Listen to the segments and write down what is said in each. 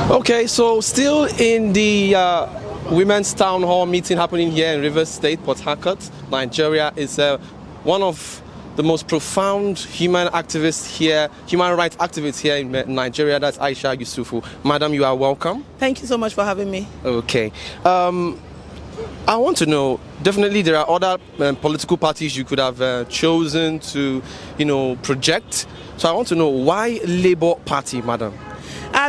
Okay, so still in the Women's Town Hall meeting happening here in Rivers State, Port Harcourt, Nigeria is one of the most profound human rights activists here in Nigeria. That's Aisha Yesufu. Madam, you are welcome. Thank you so much for having me. Okay. I want to know, definitely there are other political parties you could have chosen to, project. So I want to know, why Labour Party, madam?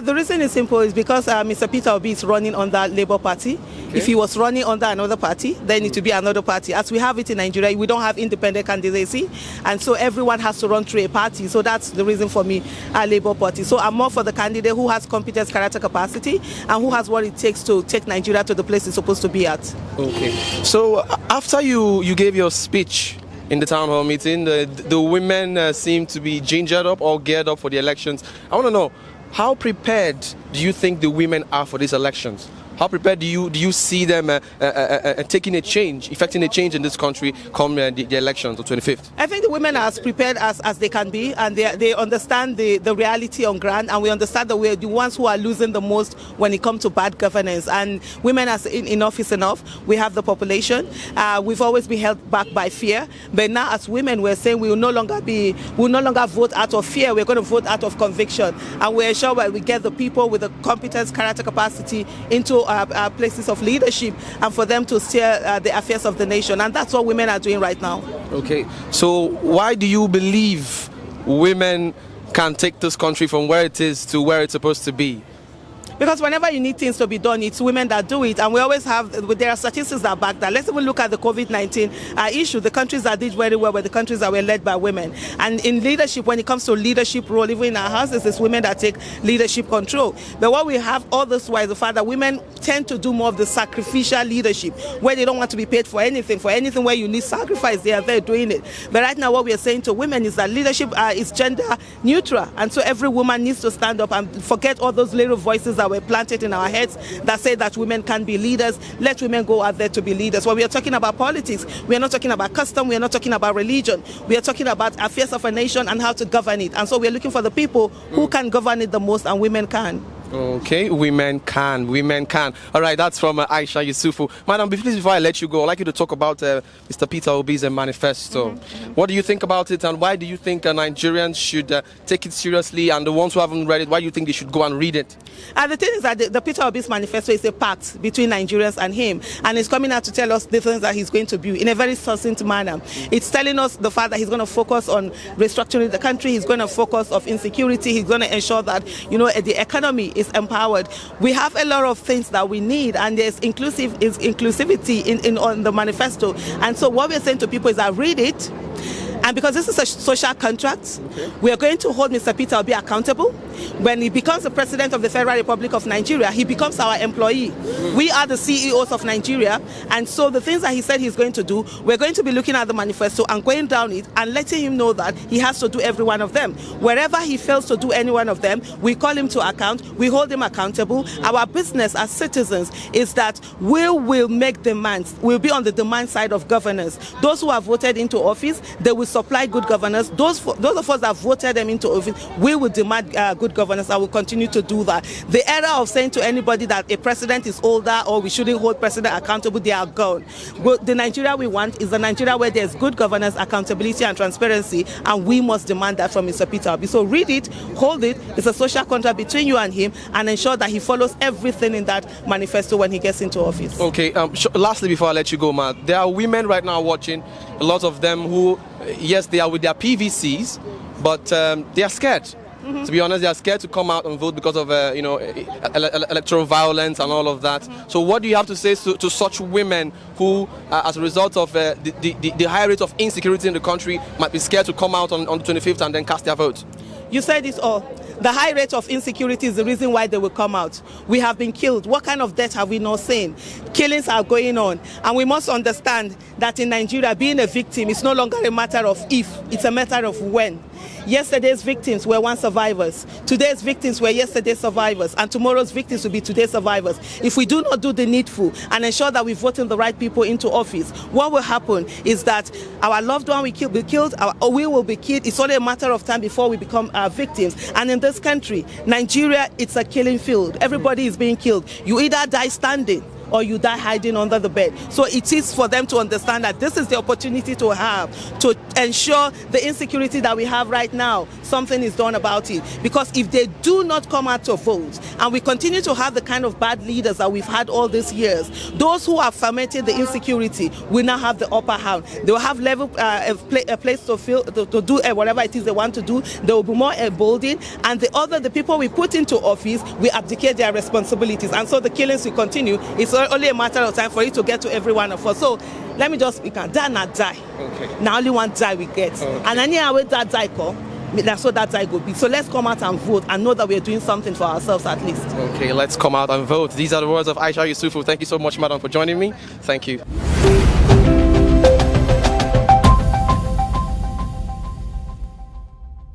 The reason is simple, is because Mr. Peter is running under Labour Party. Okay. If he was running under another party, then it would be another party. As we have it in Nigeria, we don't have independent candidacy, and so everyone has to run through a party. So that's the reason for me, Labour Party. So I'm more for the candidate who has competence, character, capacity, and who has what it takes to take Nigeria to the place it's supposed to be at. Okay. So after you gave your speech in the town hall meeting, the women seem to be gingered up or geared up for the elections. I want to know, how prepared do you think the women are for these elections? How prepared do you see them effecting a change in this country come the elections of 25th? I think the women are as prepared as they can be, and they understand the reality on ground, and we understand that we're the ones who are losing the most when it comes to bad governance. And women, as enough is enough. We have the population. We've always been held back by fear, but now as women, we're saying we will no longer vote out of fear. We're going to vote out of conviction, and we're sure that we get the people with the competence, character, capacity into places of leadership, and for them to steer the affairs of the nation. And that's what women are doing right now. Okay, so why do you believe women can take this country from where it is to where it's supposed to be? Because whenever you need things to be done, it's women that do it. And we always have, there are statistics that back that. Let's even look at the COVID-19 issue. The countries that did very well were the countries that were led by women. And in leadership, when it comes to leadership role, even in our houses, it's women that take leadership control. But what we have all this while, the fact that women tend to do more of the sacrificial leadership, where they don't want to be paid for anything where you need sacrifice, they are there doing it. But right now, what we are saying to women is that leadership is gender neutral. And so every woman needs to stand up and forget all those little voices that were planted in our heads that say that women can be leaders. Let women go out there to be leaders. When we are talking about politics, we are not talking about custom, we are not talking about religion. We are talking about affairs of a nation and how to govern it. And so we are looking for the people who can govern it the most, and women can. Okay, women can. All right, that's from Aisha Yesufu. Madam, please, before I let you go, I'd like you to talk about Mr. Peter Obis' Manifesto. What do you think about it, and why do you think Nigerians should take it seriously, and the ones who haven't read it, why do you think they should go and read it? The thing is that the Peter Obis Manifesto is a pact between Nigerians and him, and he's coming out to tell us the things that he's going to do in a very succinct manner. It's telling us the fact that he's going to focus on restructuring the country, he's going to focus on insecurity, he's going to ensure that the economy is empowered. We have a lot of things that we need, and there's inclusivity on the manifesto. And so what we're saying to people is that read it, and because this is a social contract, we are going to hold Mr. Peter Obi accountable. When he becomes the president of the Federal Republic of Nigeria, he becomes our employee. We are the CEOs of Nigeria, and so the things that he said he's going to do, we're going to be looking at the manifesto and going down it and letting him know that he has to do every one of them. Wherever he fails to do any one of them, we call him to account, we hold him accountable. Our business as citizens is that we will make demands. We'll be on the demand side of governance. Those who are voted into office, they will supply good governance. Those of us that voted them into office, we will demand good governance. I will continue to do that. The era of saying to anybody that a president is older or we shouldn't hold president accountable, they are gone. The Nigeria we want is the Nigeria where there's good governance, accountability, and transparency, and we must demand that from Mr. Peter Obi. So read it, hold it. It's a social contract between you and him, and ensure that he follows everything in that manifesto when he gets into office. Okay. Lastly, before I let you go, man, there are women right now watching. A lot of them who, yes, they are with their PVCs, but they are scared. To be honest, they are scared to come out and vote because of electoral violence and all of that. So what do you have to say to such women who, as a result of the high rate of insecurity in the country, might be scared to come out on the 25th and then cast their vote? You said it all. The high rate of insecurity is the reason why they will come out. We have been killed. What kind of death have we not seen? Killings are going on. And we must understand that in Nigeria, being a victim is no longer a matter of if, it's a matter of when. yesterday's victims were once survivors. Today's victims were yesterday's survivors. And tomorrow's victims will be today's survivors. If we do not do the needful and ensure that we vote in the right people into office, what will happen is that our loved one will be killed, we will be killed. It's only a matter of time before we become victims. And in this country, Nigeria, it's a killing field. Everybody is being killed. You either die standing or you die hiding under the bed. So it is for them to understand that this is the opportunity to have to ensure the insecurity that we have right now, something is done about it. Because if they do not come out to vote and we continue to have the kind of bad leaders that we've had all these years, those who have fermented the insecurity will now have the upper hand. They will have a place to do whatever it is they want to do. They will be more emboldened, and the people we put into office will abdicate their responsibilities, and so the killings will continue. It's only a matter of time for it to get to every one of us. So let me just speak. Die not die. Okay. Now only one die we get. Okay. And any way that die come, that's what that die go be. So let's come out and vote and know that we're doing something for ourselves at least. Okay, let's come out and vote. These are the words of Aisha Yesufu. Thank you so much, madam, for joining me. Thank you.